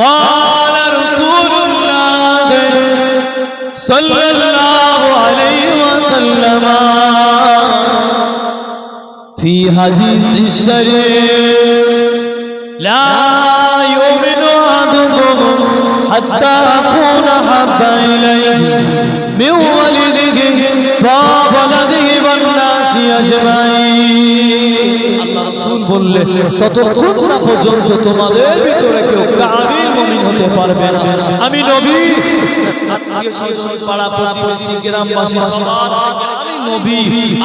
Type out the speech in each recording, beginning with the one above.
قال رسول الله صلى الله عليه وسلم في حديث الشريف لا يؤمن أحدكم حتى أكون أحب إليه من والده وولده والناس أجمعين আল্লাহ রাসূল বললেন ততক্ষণ না পর্যন্ত তোমাদের ভিতরে কেউ কামিল মুমিন হতে পারবে না আমি নবী আত্মীয় স্বজন পাড়া প্রতিবেশী গ্রামবাসী সবার আমি নবী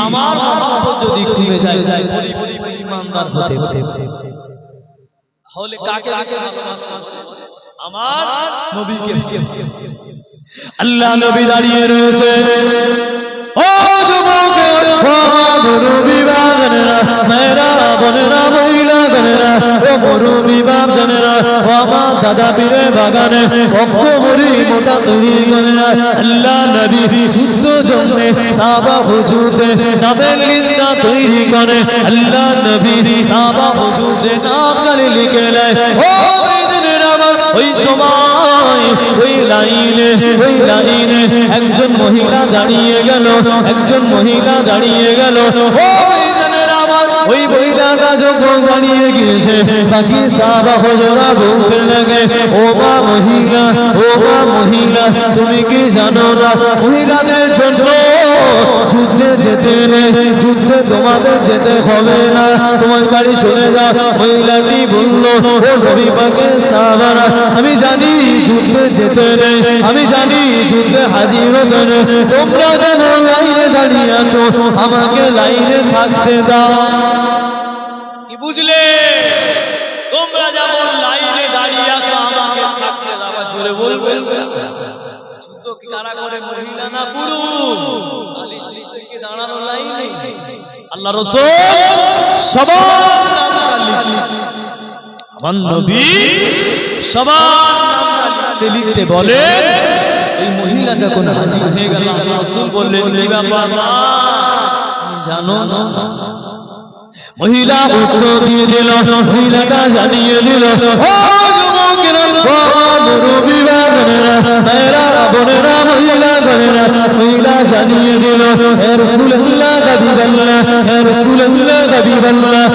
আমার মহব্বত যদি কমে যায় পরিপূর্ণ ঈমানদার হতে তাহলে কাকে আমার নবীকে আল্লাহ নবী দাঁড়িয়ে রয়েছে ও যুবক ও মুরব্বি বাজানেরা মেরা বোনেরা মহিলা গনেরা ও মুরব্বি বাজানেরা ও আমার দাদা পীরে বাগানে অক্ষমরি মোটা তুই গনেরা আল্লাহ নবী যুদ্ধ জন্মে সাহাবা হুজুরদের নামের লিস্টটা তৈরি করে আল্লাহ নবী সাহাবা হুজুরদের নাম গালি লিখে নেয় ও ওই সময় ওই লাইনে একজন মহিলা দাঁড়িয়ে গেল ওই মহিলাটা যখন দাঁড়িয়ে গিয়েছে বাকি সাহাবা হুজুরা বলতে লাগে ও মা মহিলা তুমি কি জানো না মহিলাদের জন্য যুদ্ধে যেতে নেই যুদ্ধে তোমাদের যেতে হবে না তোমার বাড়ি চলে যাও মহিলাটি বলল ও নবী পাকের সাহাবারা আমি জানি যুদ্ধে যেতে নেই আমি জানি যুদ্ধে হাজির হতে নেই তোমরা যেন লাইনে দাঁড়িয়ে আছো আমাকে লাইনে থাকতে দাও কি বুঝলে তোমরা যেমন লাইনে দাঁড়িয়ে আছো আমাকে থাকতে দাও জোরে বলবেন যুদ্ধ কি কারা করে মহিলা না পুরুষ থেকে দাঁড়ানো লাইনে আল্লাহ রাসূল সবার নাম লিখছে আমার নবী সবার লিখতে বলেন এই মহিলা যখন হাজির হয়ে গেল আল্লাহ রাসূল বললেন কি ব্যাপার না জানো মহিলা উত্তর দিয়ে দিল মহিলাটা জানিয়ে দিল ও যুবকেরা মুরব্বি বাজানেরা মেরা বোনেরা মহিলা গনেরা মহিলা জানিয়ে দিল হে রাসূলুল্লাহ হাবিবাল্লাহ হে রাসূলুল্লাহ হাবিবাল্লাহ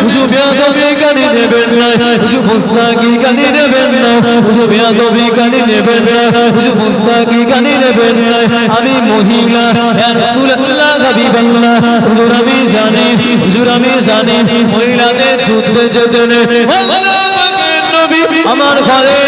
হুজুর বেয়াদবি কানি নেবেন না হুজুর মুস্তাকি কানি নেবেন না হুজুর বেয়াদবি কানি নেবেন না হুজুর মুস্তাকি কানি নেবেন না আমি মহিলা হে রাসূলুল্লাহ হাবিবাল্লাহ হুজুর আমি জানি মহিলাদের যুদ্ধে যেতে নেই আমার ঘরে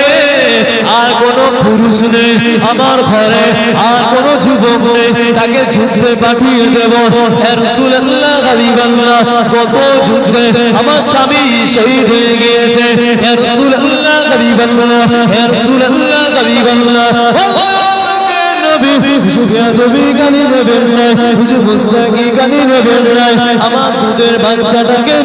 আর কোন পুরুষ নেই আমার ঘরে আর কোন যুবক নেই তাকে যুদ্ধে পাঠিয়ে দেব হে রাসূলুল্লাহ হাবিবাল্লাহ কত যুদ্ধে আমার স্বামী শহীদ হয়ে গিয়েছে হে রাসূলুল্লাহ হাবিবাল্লাহ হে রাসূলুল্লাহ হাবিবাল্লাহ আমার দুধের বাচ্চাটাকে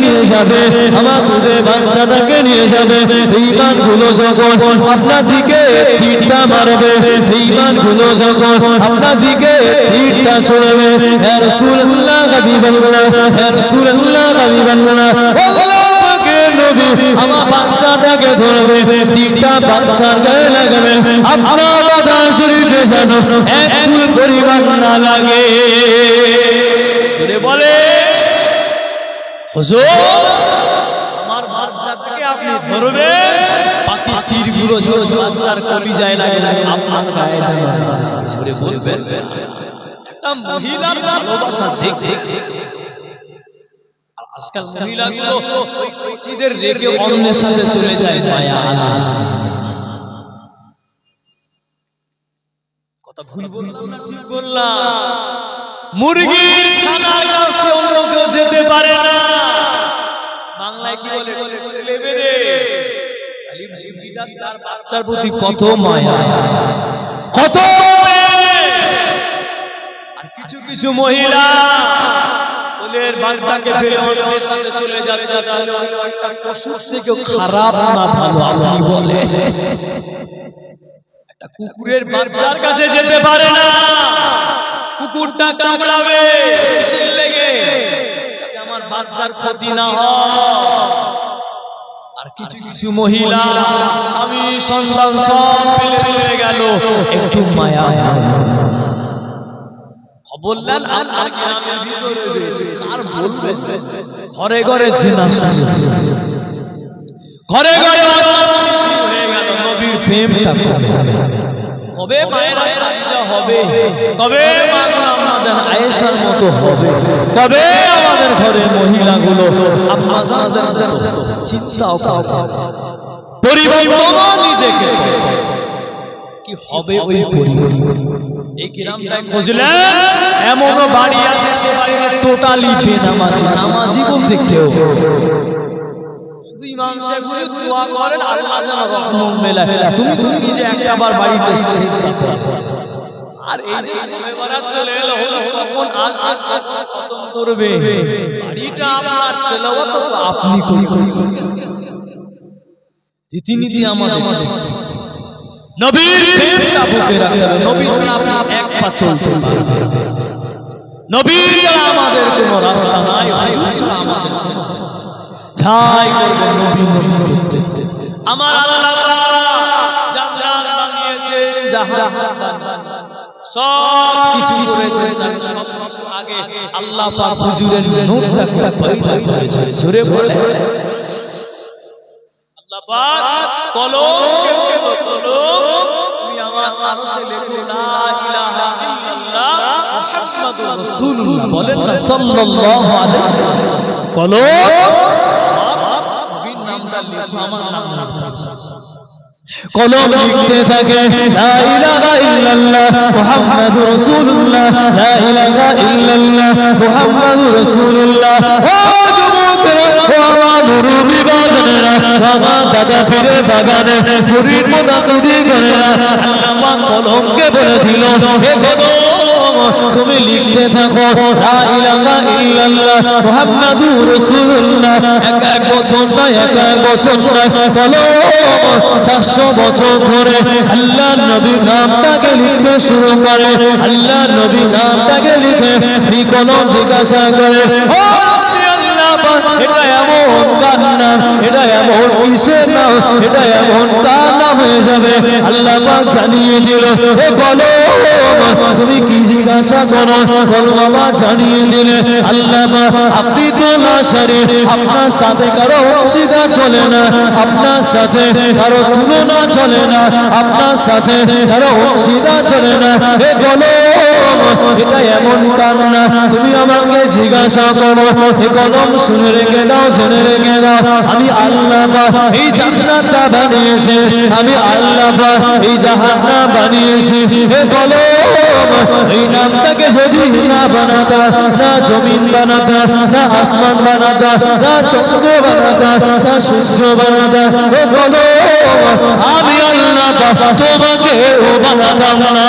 নিয়ে যাবে বেঈমান গুলো যখন আপনার দিকে তীরটা মারবে বেঈমান গুলো যখন আপনার দিকে তীরটা ছড়বে হে রাসূলুল্লাহ হাবিবাল্লাহ হে রাসূলুল্লাহ হাবিবাল্লাহ আমার বাচ্চাটাকে ধরবে তীরটা বাচ্চার গায়ে লাগবে আপনার বাধা শরীফে যেন এক চুল পরিমাণ না লাগে চলে বলে হুজুর আমার বাচ্চাটাকে আপনি ধরবেন বাকি তীরগুলো বাচ্চার কলিজায় লাগে আপনার গায়ে যেন জোরে বলবেন একটা মহিলার ভালোবাসা দেখে আজকাল মহিলাগুলো ওই কোচিদের রেখে অন্যের সাথে চলে যায় মায়া কথা ভুল বললাম না ঠিক বললাম মুরগির ছানার কাছে অন্য কেউ যেতে পারে না বাংলায় কি বলে লেবে রে খালি মুরগিটা তার বাচ্চার প্রতি কত মায়া কত আর কিছু মহিলা ওদের বাচ্চাকে ফেলে ওদের সাথে চলে যাচ্ছে তাহলে একটা পশুর থেকেও খারাপ না ভালো আপনি বলে একটা কুকুরের বাচ্চার কাছে যেতে পারে না কুকুরটা কামড়াবে শিল লেগে যাতে আমার বাচ্চার ক্ষতি না হয় আর কিছু কিছু মহিলা স্বামী সন্তান সব ফেলে চলে গেল, একটু মায়া খবর নেন আপনার গ্রামের ভিতরে রয়েছে, কার বলবেন? ঘরে ঘরে জিনা শুরু, ঘরে ঘরে হয়ে গেল। নবীর প্রেমটা কবে মায়েরা খাদিজা হবে, কবে আমাদের আয়েশার মতো হবে, কবে আমাদের ঘরের মহিলাগুলো আম্মা জানদের মতো চিন্তাও পরিবর্তন নিজেকে কি হবে ওই পরিবার। এই গ্রামটায় খুঁজলেন এমনও বাড়ি আছে সে বাড়িতে টোটালি বেনামাজি, নামাজি বলতে কেউ ইমাম সাহেব দোয়া করেন আল্লাহ যেন রহমত মেলায়, তুমি নিজে একবার বাড়িতে আর এই যে সময়বারা চলে এলো তখন আজ খতম করবে বাড়িটা আমার তেলাওয়াত তো আপনি করবেন। রীতিনীতি আমাদের নবীর প্রেমটা বুকে রাখতে হবে, নবী ছাড়া আপনি এক পা চলতে পারবেন, নবী ছাড়া আমাদের কোনো রাস্তা নাই, হুজুর ছাড়া আমাদের কোনো রাস্তা ছাই করবে নবী নবী করতে। আমার আল্লাহ জান্নাত বানিয়েছেন, জাহান্নাম বানিয়েছেন, সব কিছু করেছেন, সব কিছু আগে আল্লাহ পাক হুজুরের নূরটাকে পয়দা করেছেন। জোরে বলে আল্লাহ পাক কলমকে তো কলম তুমি আমার আরশে লেখো লা ইলাহা ইল্লাল্লাহ মুহাম্মাদুর রাসূলুল্লাহ, বলেন না সাল্লাল্লাহু আলাইহি ওয়াসাল্লাম। কলম কলম লিখতে থাকে লা ইলাহা ইল্লাল্লাহ মুহাম্মাদুর রাসূলুল্লাহ, লা ইলাহা ইল্লাল্লাহ মুহাম্মাদুর রাসূলুল্লাহ। ও যুবকেরা, ও আমার মুরব্বি বাজানেরা, আমার দাদা পীরের বাগানে মুরিদ মোদাদ্দিদি গণেরা, আল্লাহ কলমকে বলে দিল হে কলম তুমি লিখতে থাকো লা ইলাহা ইল্লাল্লাহ মুহাম্মাদুর রাসূলুল্লাহ। এক বছর নয়, এক বছর নয়, কলম 400 বছর ধরে আল্লাহ নবীর নামটাকে লিখতে শুরু করে। আল্লাহ নবীর নামটাকে লিখে এই কলম জিজ্ঞাসা করে ও এটা এমন কার নাম, এটা এমন কিসের নাম, এটা এমন কার নাম হয়ে যাবে। আল্লাহ পাক জানিয়ে দিল হে কলম তুমি কি জিজ্ঞাসা করো, বলো বাবা জানিয়ে দিলে আল্লাহ পাক আপনি তো না সারে, আপনার সাথে কারো অংশীদার চলে না, আপনার সাথে কারো তুলনা চলে না, আপনার সাথে কারো অংশীদার চলে না। হে কলম এটা এমন কার নাম তুমি আমাকে জিজ্ঞাসা করো। হে কলম শুনে রেখে দাও, শুনে রেখে দাও, আমি আল্লাহ পাক এই জান্নাতটা বানিয়েছি, আমি আল্লাহ পাক এই জাহান্নাম বানিয়েছি। হে কলম এই নামটাকে যদি না বানাতা, না জমিন বানাতা, না আসমান বানাতা, না চন্দ্র বানাতা, না সূর্য বানাতা, হে কলম আমি আল্লাহ পাক তোমাকে বানাতাম না।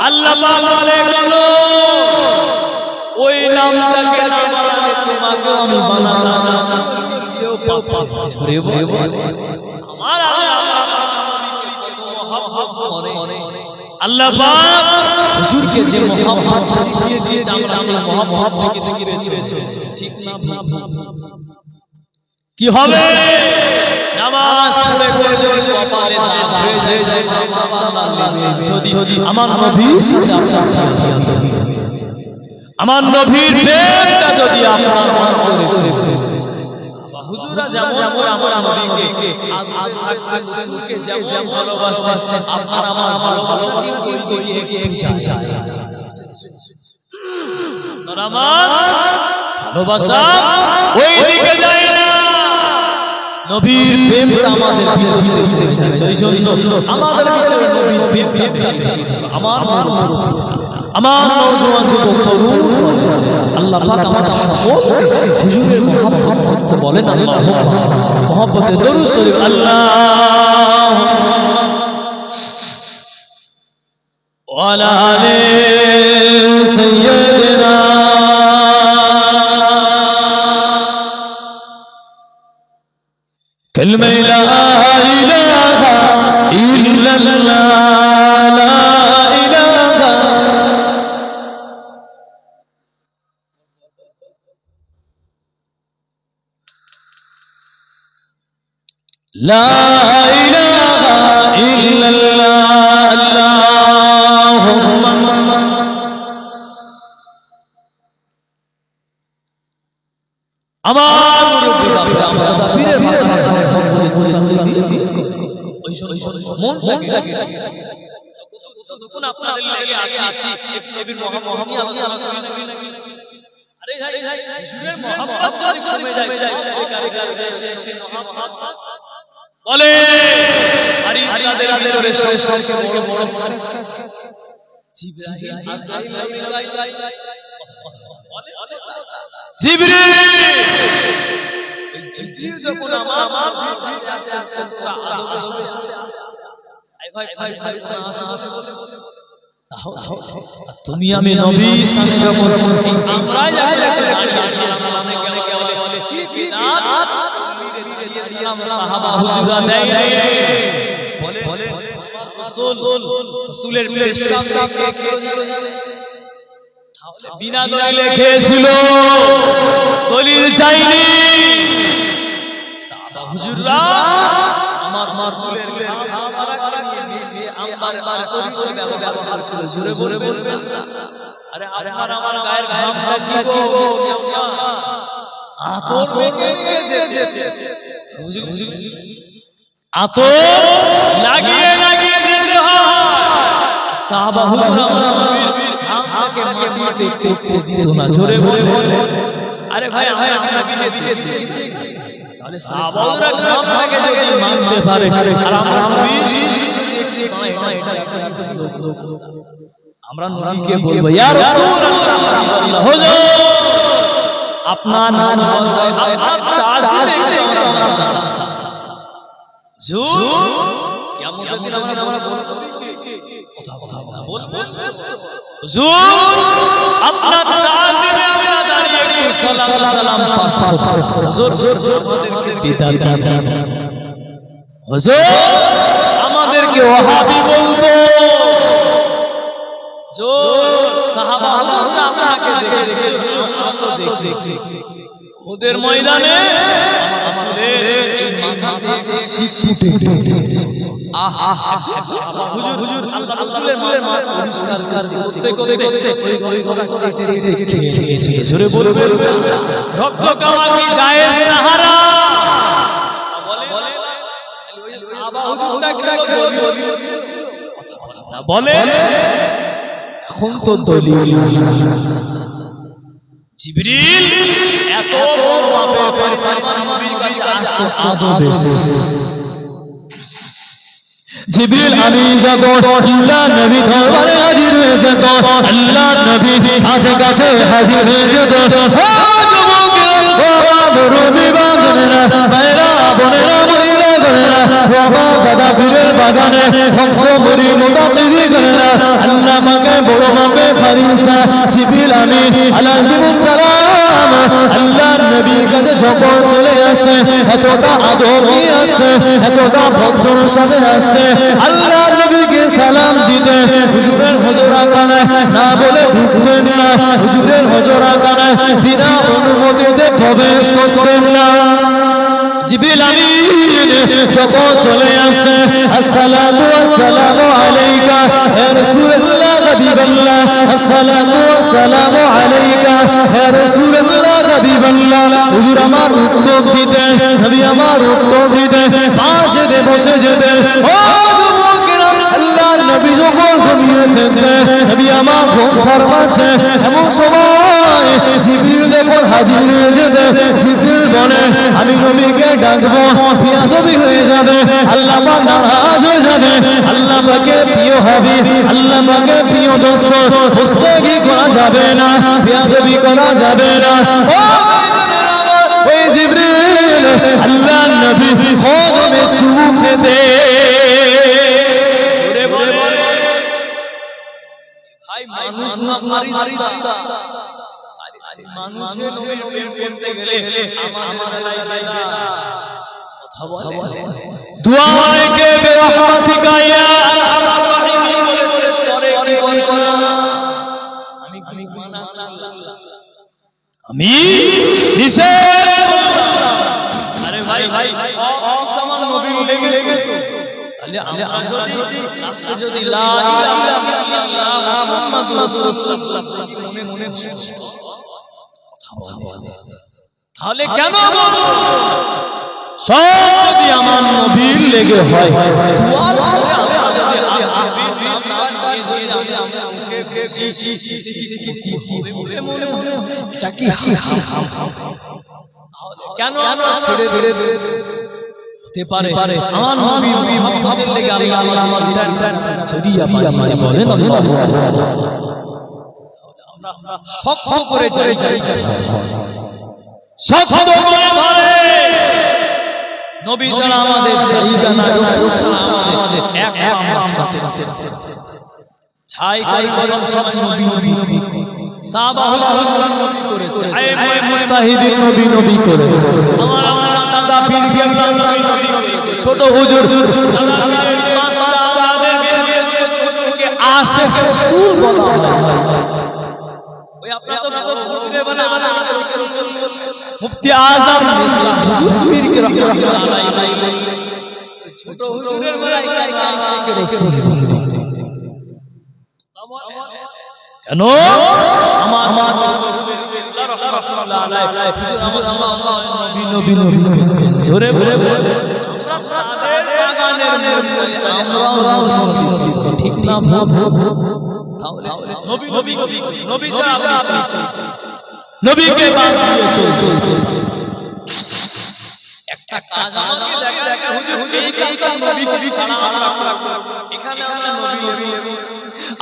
আল্লাহ বলে বলো ওই নামটাকে না বানালে তোমাকে আমি বানাতাম না। কেউ পাপা ছড়ে বলে আমার আল্লাহ পাক হুজুরকে যে মোহাম্মদ শিখিয়ে দিয়েছে আমরা সেই মোহাম্মদ থেকে দেখি রয়েছে ঠিক না কি হবে? নামাজ পড়ে পড়ে যদি কপালে দাগ হয়ে যায় যদি আমার নবীর সাথে আমার নবীর প্রেমটা যদি আপনার অন্তরে হুজুরা যেমন আমার নবীকে রাসূলকে যেমন ভালোবাসে আপনার আমার ভালোবাসা কি যায় আমার ভালোবাসা ওই দিকে যায় না, নবীর প্রেমটা আমাদের ভিতরে যাচ্ছে। এই জন্য আমাদের ভিতরে নবীর প্রেমটা বেশি বেশি। আমার নওজোয়ান যুবক তরুণ আল্লাহ পাক আমাদের সকলকে হুজুরের মহব্বত করতে বলেন। আল্লাহুম্মা মহব্বতে দরুদ শরীফ আল্লাহ ওয়ালা আলি সাইয়্যিদিনা কালমা লা ইলাহা ইল্লাল্লাহ লা ইলাহা লা ইলাহা ইল্লাল্লাহ আল্লাহুম্মা আমার মুরব্বি বাবা আমরা পীরের ভাষা ওই মন লাগে যতক্ষণ আপনাদের লাগে আসি নবীর মোহাম্মদ নিয়ে আলোচনা করি আরে ভাই হুজুরের মোহাম্মদ যদি কমে যায় সে মোহাম্মদ বলে আরিসাদের ভিতরে সবচেয়ে বড় জিবরাইল জিবরিল এই জিবরিল যখন আমার আস্তে আস্তে আদব আসবে ভাই আসে তুমি আমি নবী সাল্লাল্লাহু আলাইহি আমরা বলে কি নাম দিয়েছিলাম সাহাবা হুজুরা দেয় বলে রাসূলের পেশাব বিনা দলিলে খেয়েছিল দলিল চাইনি সাহাবা হুজুররা আমার রাসূলের আমার পরিচয় ব্যবহার ছিল জোরে বলে বলবেন আরে আমার গায়ের ঘামটা কি গো আতর মেখে যেতে হুজুর আতর লাগিয়ে যেতে হয় সাহাবা হুজুররা আমাকে মাটিতে দিত না জোরে বলে আরে ভাই আমরা দিকে দিচ্ছি তাহলে সাহাবারা গ্রাম থেকে যদি মানতে পারে আর আমরা আমরা নবীকে বলবো ইয়া রাসূলুল্লাহ হুজুর আপনার নাম তাজিমে আমরা হুজুর কিয়ামতের দিন আমরা বলবো কথা বলবো হুজুর আপনার তাজিমে আমরা দাঁড়িয়ে সালাম হুজুর আমাদেরকে বিদাত দিন হুজুর আমাদেরকে ওয়াহাবি বলবো जो সাহাবারা আপনাকে দেখে আমরা তো দেখি ওদের ময়দানে রাসূলের এই মাথা থেকে শীত ফুটে আহা হুজুর আল্লাহ রাসূলের মাথা পরিষ্কার করতে ওই রক্তটা চেটে খেয়ে নিয়েছিল জোরে বলবে রক্ত খাওয়া কি জায়েজ না হারাম বলে ওই সাহাবা হুজুরটা বলে এখন তো দলিল জিবরিল এত মাপের নবীর কাছে আসতো আদব জিবরিল আমি যাব আল্লাহ নবী দরবারে হাজির হয়ে যেত আল্লাহ নবী কাছে হাজির হয়ে যেত ও যুবকেরা ও মুরব্বি বাবারা ভাইরা বোনেরা মহিলা গণেরা বাবা দাদা পীরের বাগানে ভক্ত মুরি মুতাকিদি গণেরা আল্লাহ মাকে বড় মাপে ফারিসা জিবরিল আমি আলাইহিস সালাম আল্লাহর নবীর কাছে যখন চলে আসে এতটা আদব নিয়ে আসে এতটা ভক্তর সাথে আসে আল্লাহর নবীকে সালাম দিতে হুজুরের হজরা কানায় না বলে ঢুকতেন না হুজুরের হজরা কানায় বিনা অনুমতিতে প্রবেশ করতেন না জিবরিল আমিন যখন চলে আসে আসসালাতু ওয়াসসালামু আলাইকা ইয়া রাসূলুল্লাহ হাবিবাল্লাহ আসসালাতু ওয়াসসালামু আলাইকা ইয়া রাসূলুল্লাহ হাবিবাল্লাহ হুজুর আমার উত্তর দিতে নবী আমার উত্তর দিতে পাশে বসে যেতে ও যুবকেরা আল্লাহর নবী যখন ঘুমিয়ে থাকতে নবী আমার ঘুম ফরমাচ্ছে এমন সময় জিবরিল যখন হাজির হয়ে যেতে জিবরিল বলে আমি নবীকে ডাকবো বেয়াদবি হয়ে যাবে আল্লাহ পাক নারাজ হয়ে যাবে আল্লাহ পাকে প্রিয় হবে আল্লাহ পাকে প্রিয় দোস্ত মুস্তাগি করা যাবে না বেয়াদবি করা যাবে না ওই জিবরিল আল্লাহ নবী কদমে চুমে দে জোরে বলে ভাই মানুষ না ফারিস্তা মানুষের নবীর প্রেম করতে গেলে আমাদের লাইদা কথা বলে দুআ মানেকে বিরহমাতিকা ইয়া আরহামার রাহিম বলে শেষ করে কি করে আমি মানা করলাম আমি নিষেধ আরে ভাই সামান্য নবীর লেগেছে তাহলে আমরা যদি আজকে যদি লা ইলাহা ইল্লাল্লাহ মুহাম্মাদুর রাসূলুল্লাহ মনে মনে কথা বলে তাহলে কেন বলবো সব যদি আমার নবীর লেগে হয় দুয়ার করে আমরা যদি হাবিব নাম নিয়ে যদি আমরা মুখে খুশি কি হবে বলে মনে মনে এটা কি হারাম কেন আমরা ছেড়ে দিলে হতে পারে আমার নবী মুহাম্মদের লেগে আল্লাহ আমার টান জড়িয়া পানি বলেন আল্লাহু আকবার আমরা শক্ত করে যাই শক্ত করে ধরে নবী ছাড়া আমাদের জায়গা না রাসূল ছাড়া আমাদের এক ছাই করে সব নবী সাহাবাহুল কিরাম নবী করেছে আইয়ে মুস্তাহিদিন নবী করেছে আমার দাদা পীর কেবলা নবী ছোট হুজুর দাদা পীর মাস্টার তাদের হুজুরকে আশিক রাসূল বলা হয় ওই আপনারা তো হুজুরে বলে মুফতি আযম ইসলাম হুজুর পীর কেবলা আলাইহি ছোট হুজুরের মালাইকা আশিক রাসূল কেন আমার রাহমাতুল্লাহ আলাইহি হুজুর আমার নবী জোরে বলে আমরা তাদের বাগানের আমরা ঠিক না তাহলে নবী ছাড়া নবীকে বাদ দিয়ে চল একটা কাজ আমাকে দেখা হুজুর এই কাজটা নবী করি ছাড়া এখানে আমরা নবী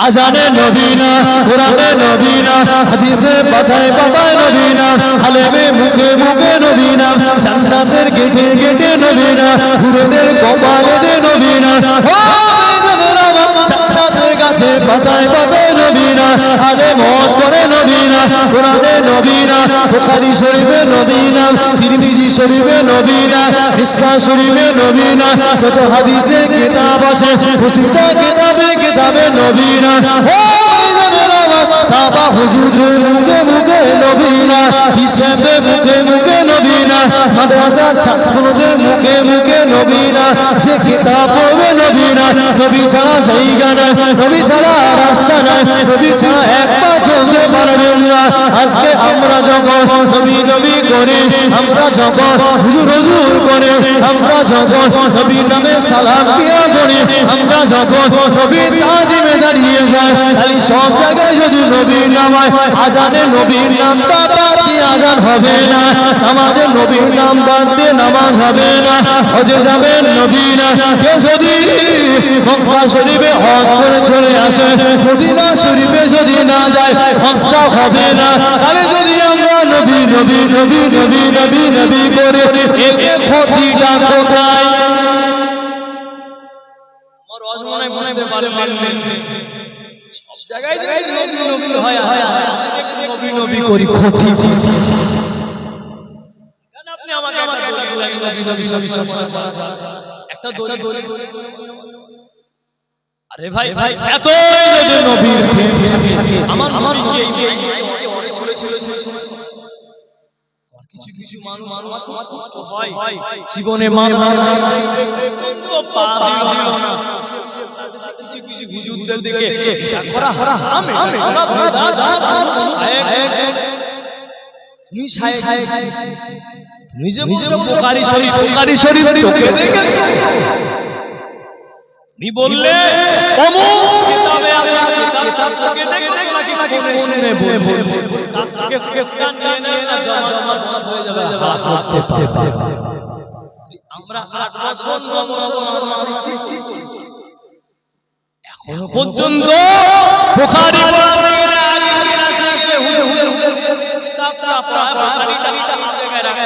আজানে নবী না কোরআনে নবী না হাদিসে পাতায় পাতায় নবী না আলেমে মুখে মুখে নবী না জান্নাতের গেটে গেটে নবী না হুরেদের কপালে দে নবী না জান্নাতের গাছে পাতায় পাতায় নবী না আলে মশ করে নবী না কোরআনে নবী না বুখারী শরীফে নবী না তিরমিজি শরীফে নবী না মিশকাত শরীফে নবী না যত হাদিসের কিতাব আছে প্রতিটা কিতাবে নবী না সাহাবা হুজুরের মুখে মুখে নবী না হিসেবে মুখে মুখে নবী না মাদ্রাসার ছাত্রদের মুখে মুখে নবী না যে কিতাব পড়বে নবী না নবী ছাড়া জায়গা নাই নবী ছাড়া রাস্তা নাই নবী ছাড়া এক পা চলতে পারবেন না আজকে আমরা যখন নবী করে আমরা যখন হুজুর করে আমরা যখন নবীর নামে সালাম দিয়া করি আমরা যখন নবীর তাজিমে দাঁড়িয়ে যাই খালি সব জায়গায় যদি নবীর নাম হয় আজানে নবীর নামটা বাদ দিয়ে আজান হবে না নামাজে নবীর নাম বাদ দিয়ে নামাজ হবে না হজে যাবেন নবী না কেউ যদি মক্কা শরীফে হজ করে চলে আসে মদিনা শরীফে যদি না যায় হজটা হবে না তাহলে যদি আমরা নবী করে এতে ক্ষতিটা কোথায় আমার অজমনে বুঝতে পারলেন সব জায়গায় নবী হয় নবী করি ক্ষতি কেন আপনি আমাকে নবী একটা দড়ি আরে ভাই এত নবীর আমার কিছু মানুষ কষ্ট হয় জীবনে কিছু হুজুরদের দিকে করা হারাম তুমি তুমি যে বুখারী শরীফ চোখে দেখেছো তুমি বললে অমুক কিতাবে আছে কিতাবটা চোখে দেখেছো নাকি মনে বলবো কাছ থেকে ফেফকান নিয়ে না জমা হয়ে যাবে হাত করতে পারে আমরা 8 বছর 9 বছর শিখছি এখন পর্যন্ত বুখারী পড়াতে গেলে আগে ক্লাসে আসলে হুজুর কিতাবটা বুখারীটা হাতে রাখা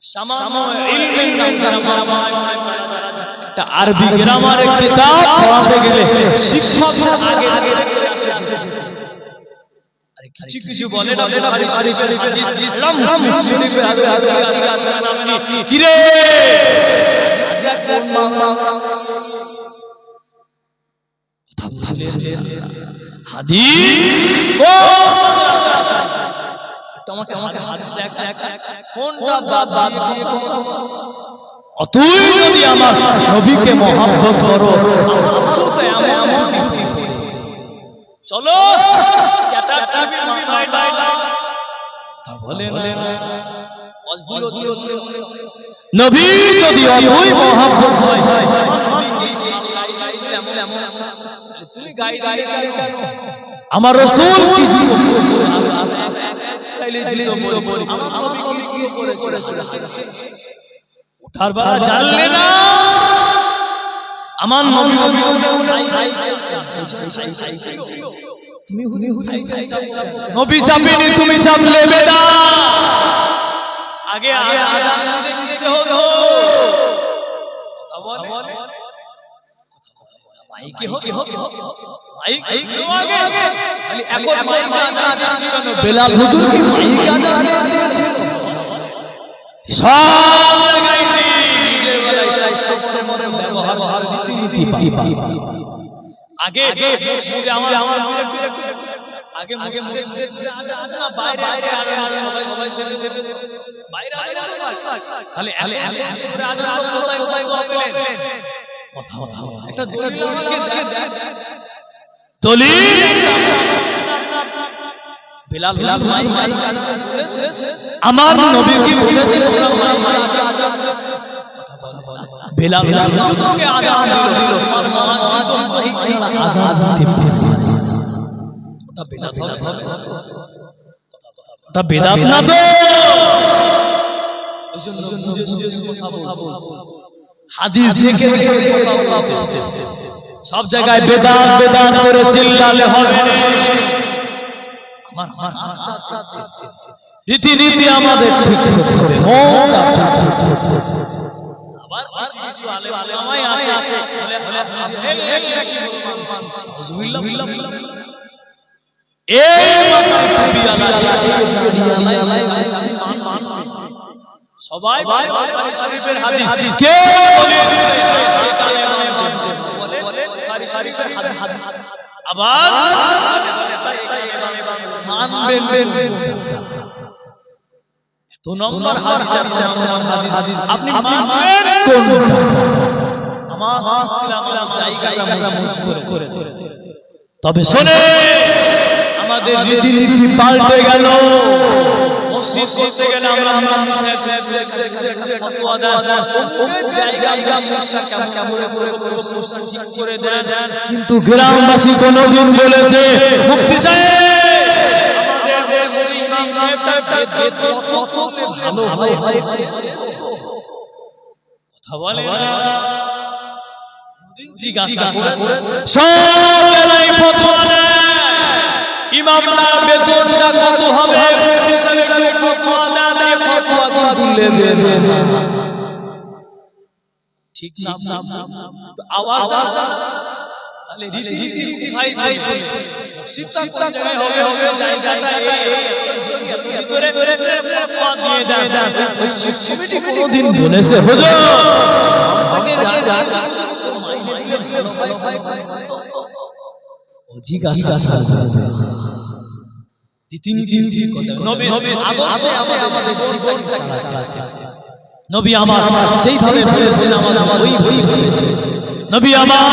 সামান্য ইলমের নাম একটা আরবি গ্রামারের কিতাব পড়াতে গেলে শিক্ষকরা আগে আসে আরে কিছু বলে না বুখারী শরীফের হাদিস ইসলাম শরীফের হাদিস নাম কি রে হাদিস ও তোমাকে হাত দেখ কোনটা বাদ দিয়ে তুই যদি আমার নবীকে মহব্বত করো, আমার রাসূলকে এমন বিক্রি করে। চলো চেঁচাবি মাথায় ডালা, তা বলে না মজবুর হচ্ছে। নবী যদি অতই মহব্বত হয়, তুমি গাই গাই কেন? আমার রাসূল কি জীবন উঠার বেলা জানলে না আমার নবী নবী চাপিনি, তুমি চাপলে বেটা। আগে বেলাল হুজুর কি মাইকে আজান দিয়েছে? সব আগে মসজিদে আমার আগে বাইরে সবাই বাইরে খালি একটা দলিল বেলাল আমার নবী কি বলেছেন? বেলাল তোকে আজান দিল, আজান দিতে ওটা বেদাত হবে, ওটা বেদাত না তো। ওইজন্য কথা বলবো, হাদিস দেখে সব জায়গায় বেদাত বেদাত করে চিল্লালে হবে না। আমার আস্তে রীতিনীতি আমাদের ঠিক করতে হবে। আবার কিছু আলেমাই আছে সবাই শরীফের হাদিস কে আবার মানবেন তো নম্বর হাদিস আপনি মানবেন কোন আমার ইসলাম জায়গাটা মুশকিল করে। তবে শুনে আমাদের রীতিনীতি পাল্টে গেল। মসজিদ করতে গেলে আমরা ফতোয়া করে দেন, কিন্তু গ্রামবাসী কোনদিন বলেছে মুফতি সাহেব ভালো হয় কথা বলে জিজ্ঞাসা করেছে সব বেলায় ফতোয়া দেয়, ইমামরা বেতনটা কত হবে ঠিক না? আওয়াজ তাহলে রীতিনীতি কোথায় চলছে? সিদ্ধান্ত হবে জায়গাটা করে ফতোয়া দিয়ে দেন। ওই কমিটি কোনদিন বলেছে হুজুর জিজ্ঞাসা রীতিনীতি নবীর আদর্শে আমাদের জীবন চালাতে। নবী আমার যেইভাবে বলেছেন আমার ওই নবী আমার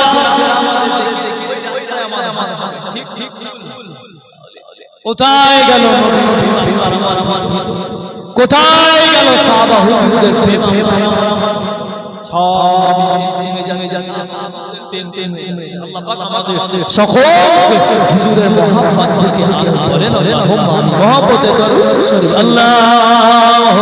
ঠিক কোথায় গেল কোথায় গেল সাহাবা হুজুরদের প্রেম? সকল হুজুরের মহব্বত বুকে বলেন মহব্বতে দরুদ শরীফ আল্লাহ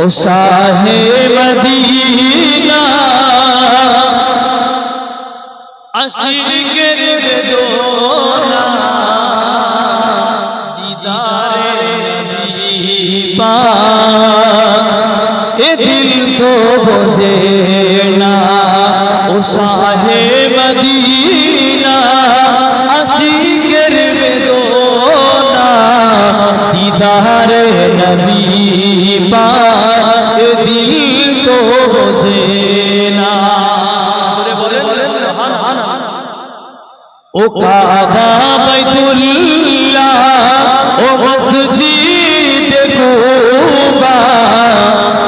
ও শাহে মদিনা আশিকের বেদনা দিদারে নবী পাক এ দিল তো বোঝে না। ও শাহে মদিনা আশিকের বেদনা দিদারে নবী পাক দিল তো বোঝে না। কাবা বাইতুল্লাহ ও মসজিদ কুবা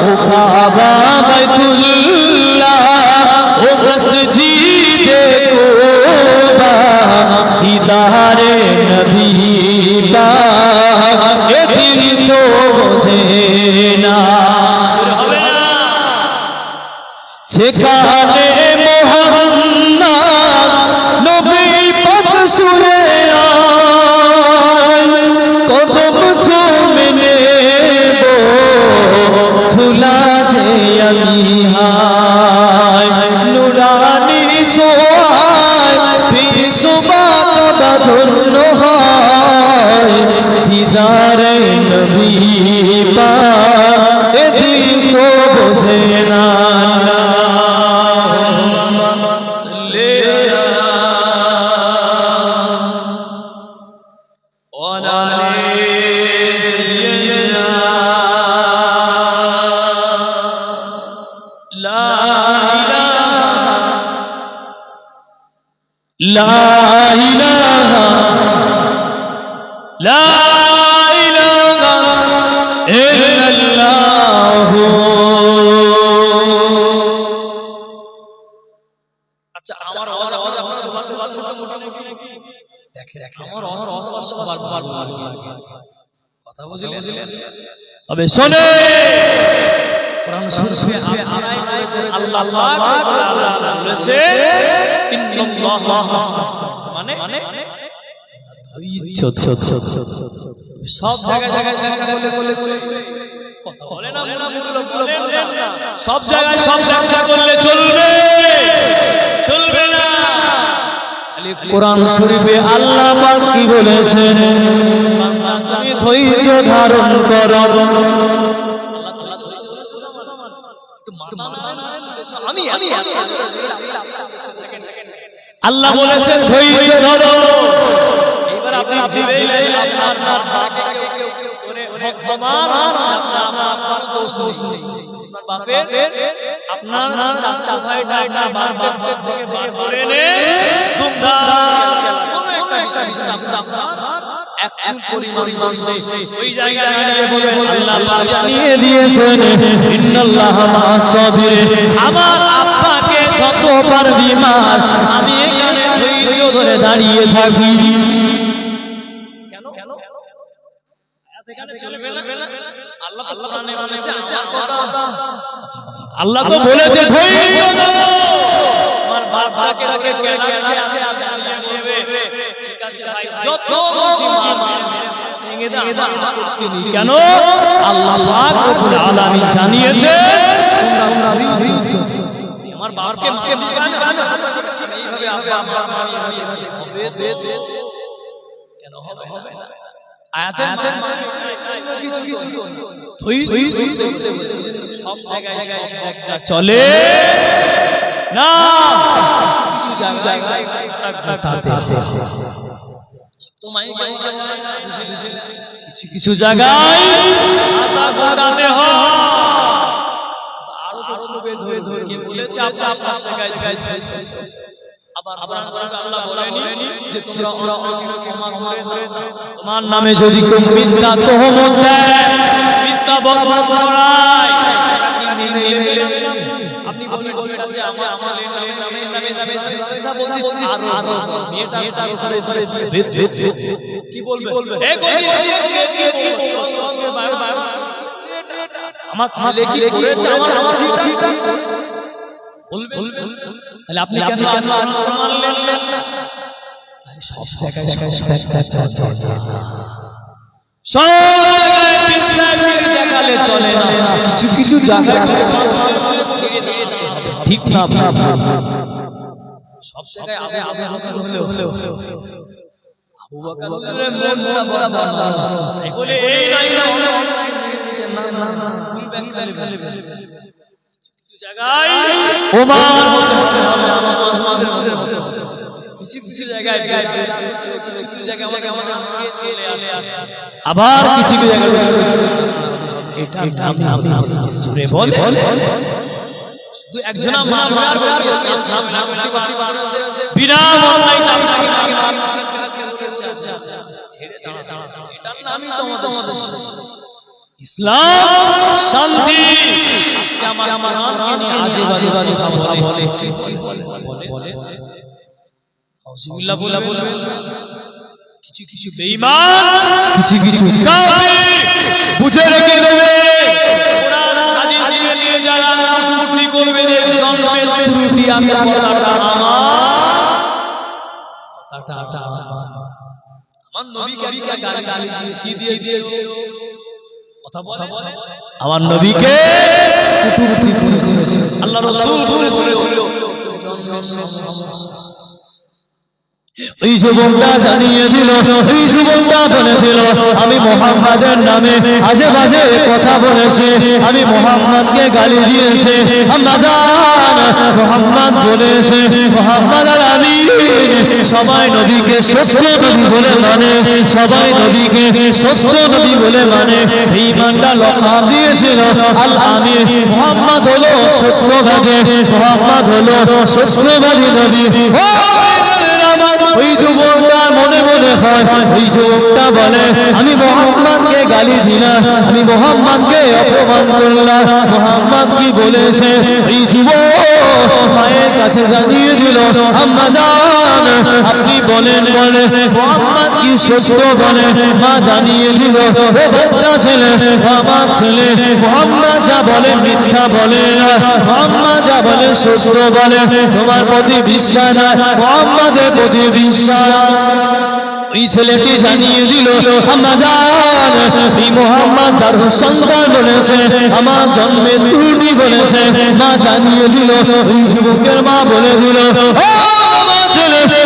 ও কাবা বাইতুল্লাহ ও মসজিদ কুবা দিদারে নবী পাক এ দিল তো বোঝে না সেখানে মোহাম্মদ নবী পাক সুরে আয় কদম চুমে নেব ধুলা যে আমি হায় নুরানি ছোঁয়ায় বিশ্ববাকা ধন্য হয় দিদারে নবী পাক এ দিল তো বোঝে না لا إله لا إله إلا الله আচ্ছা আমার আওয়াজ বুঝতে পারছো মোটামুটি দেখে আমার আওয়াজ কথা বুঝলেন তবে শুনে কোরআন শরীফে আল্লাহ পাক বলেছে ইন্নাল্লাহ মানে সব জায়গায় কথা বলে না সব জায়গায় সব ব্যাখ্যা করলে চলবে চলবে না কোরআন শরীফে আল্লাহ পাক কি বলেছেন তুমি ধৈর্য ধারণ করো আল্লাহ বলেছেন ধৈর্য ধরো এবার আপনি ভেবেই আপনার বাবাকে কেউ করে ভগবান আপনার দোষ নেই আপনার বাপের আপনার চাচা ভাইটা আপনার বাপ থেকে বের করে নে ধুমধাম কোনো একটা হিসাব আপনার একচুল পরিমাণ দোষ নেই ওই জায়গায় বলবেন আল্লাহ জানিয়ে দিয়েছেন ইন্নাল্লাহা মা'আস সাবিরিন আমার আব্বাকে যত পারবি মার আমি এখানে ধৈর্য ধরে দাঁড়িয়ে থাকি কেন এখানে চলবে না আল্লাহ তো কোরআনে বলেছে আমার কথা আল্লাহ তো বলেছে ধৈর্য ধরো আমার বাবাকে কেন আছে আপনি নেবে ঠিক আছে ভাই যত মুসলমান ভেঙে দাও কেন আল্লাহ পাক রব্বুল আলামিন জানিয়েছে আমার বাবাকে এইভাবে হবে কেন হবে না আয়াতের কিছু সব জায়গায় চলে না কিছু জায়গায় কিছু জায়গায় ঘটাতে হয় আরো ধরে কে বলেছে আপনার জায়গায় আবার আল্লাহ বলেনি যে তোমরা তোমার নামে যদি কেউ মিথ্যা তহমত দেয় মিথ্যা বকবক করায় আপনি বলবেন যে আমার নামে কথা বলছিস আরো এটা ধরে কি বলবেন এ আমার ছেলে কি করেছে আমার চিঠি বলবেন তাহলে আপনি কেন মানলেন তাহলে সব জায়গায় সব জায়গায় বিশ্বাসের দেখালে চলে না কিছু জায়গায় ঠিক না সব জায়গায় আবে হলেও আবু বকরের মনটা বরাবর বলে এই নাই না ভুল ব্যাখ্যা কিছু জায়গায় ওমর কিছু জায়গায় আমাকে চলে আসে আবার কিছু জায়গায় এটা জুড়ে বলে শুধু একজনা মারবে আর বলবে নাম বিনা অনলাইন নাম এটার নামই তো আমাদের ইসলাম শান্তি। আজকে আমার নামকে নিয়ে আজে বাজে কথা বলে আউযুবিল্লাহ বলে কিছু বেঈমান কিছু কাফির বুঝে রেখে দেবে কোরআন হাদিস নিয়ে যারা ত্রুটি করবে জন্মের ত্রুটি আছে কথাটা আমার নবীকে গালি শিখিয়ে দিয়েছে কথা বলে আমার নবীকে কটূক্তি করেছে আল্লাহ রাসূল বলেছিল এই যুবকটা জানিয়ে দিল, এই যুবকটা বলে দিল আমি মুহাম্মাদের নামে আজে বাজে কথা বলেছে, আমি মুহাম্মাদকে গালি দিয়েছে। আম্মা জান মুহাম্মাদ বলেছে মুহাম্মাদ আর আমি সবাই নবীকে সত্য নবী বলে মানে, সবাই নবীকে সত্য নবী বলে মানে। এই মানটা লকাব দিয়েছিল আল আমির। মুহাম্মাদ হলো সত্যবাদী, মুহাম্মাদ হলো সত্যবাদী নবী। ওই যুবকটা মনে মনে হয়, ওই যুবকটা বলে আমি মুহাম্মাদকে গালি দিলাম, আমি মুহাম্মাদকে অপমান করলাম। মুহাম্মাদ কি বলেছে? এই যুবক মায়ের কাছে জানিয়ে দিল আম্মা জান আপনি বলেন মুহাম্মাদ কি সত্য বলে? মা জানিয়ে দিল ও বাচ্চা ছেলে, আমার ছেলে মুহাম্মাদ যা বলে মিথ্যা বলে না, মুহাম্মাদ যা বলে সত্য বলে। তোমার প্রতি বিশ্বাস না, মুহাম্মাদের প্রতি বিশ্বাস। ওই ছেলেটি জানিয়ে দিল আম্মা জান এই মুহাম্মাদ যার সন্তান বলেছে আমার জন্মের ত্রুটি বলেছে। মা জানিয়ে দিল, ওই যুবকের মা বলে দিল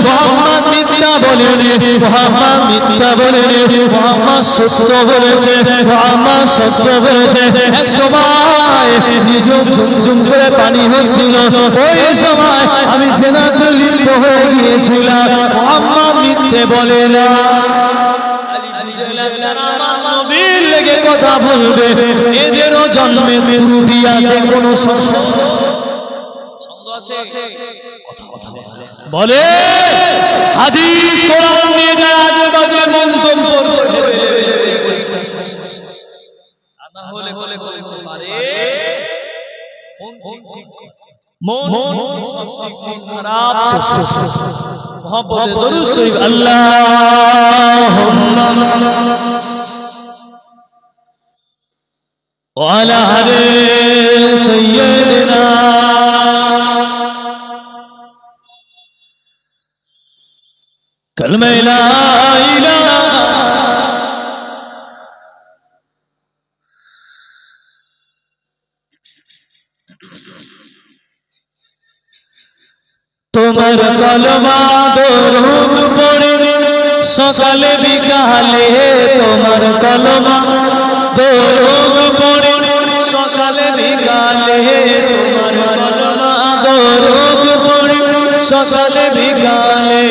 মুহাম্মাদ মিথ্যা বলেনি, মুহাম্মাদ মিথ্যা বলেনি, মুহাম্মাদ সত্য বলেছে, মুহাম্মাদ সত্য বলেছে। এক সময় নিজম ঝুমঝুম করে পানি হচ্ছিল, ওই সময় আমি জেনাতে লিপ্ত হয়ে গিয়েছিলাম। মুহাম্মাদ মিথ্যে বলে না, নবীর লেগে কথা বলবে এদেরও জন্মে ত্রুটি আছে, কোনো বলে হাদিস কোরআন নিয়ে যায় আজে বাজে মন্তব্য না হলে বলে পারে মন খারাপ মোহাম্মদে দরুদ শরীফ আল্লাহুম্মা ওয়া আলা আলি সাইয়্যিদিনা कलमे ला इलाहा তোমার কলমা দরুদ পড়ে সকালে বিকালে, তোমার কলমা দরুদ পড়ে সকালে বিকালে, তোমার কলমা দরুদ পড়ে সকালে বিকালে।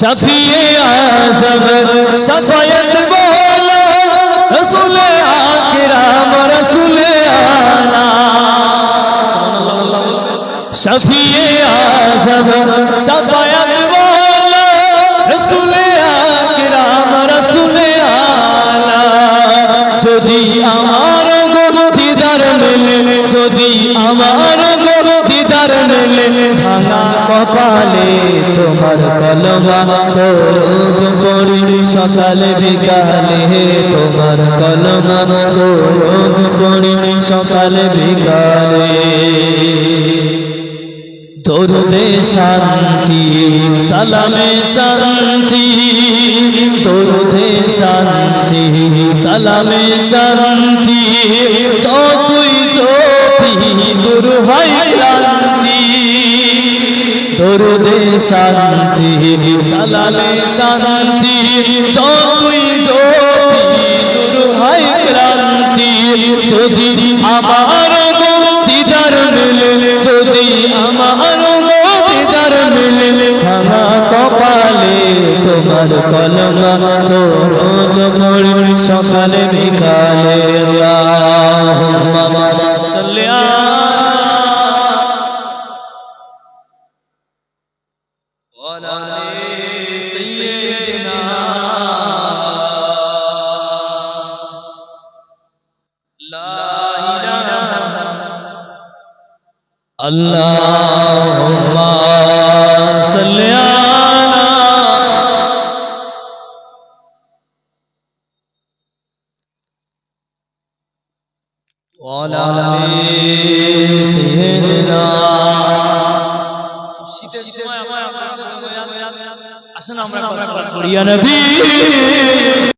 शफीए आज़म शफायत बोलो रसूल आकिराम रसूल आला, शफीए आज़म शफायत बोलो रसूल आकिराम रसूल आला। যদি আমার গো দিদার মেলে, যদি আমার গো দিদার মেলে, ভাঙা কপালে তোমার কলমা দরুদ পড়ি সকালে বিকালে, তোমার কলমা দরুদ পড়ি সকালে বিকালে। দরুদে শান্তি সালামে শান্তি, দরুদে শান্তি সালামে শান্তি, যতই চোখি দূর হয় ক্লান্তি। দরুদে শান্তি সালামে শান্তি, যতই চোখি দূর হয় ক্লান্তি। যদি আমার দিদার মেলে, যদি আমার দিদার মেলে, ভাঙা কপালে তোমার কলমা দরুদ পড়ি সকালে বিকালে। আল্লাহুম্মা اللهم صل على وعلى سيدنا শীতের সময় আমরা আসেন আমরা করি ইয়া নবী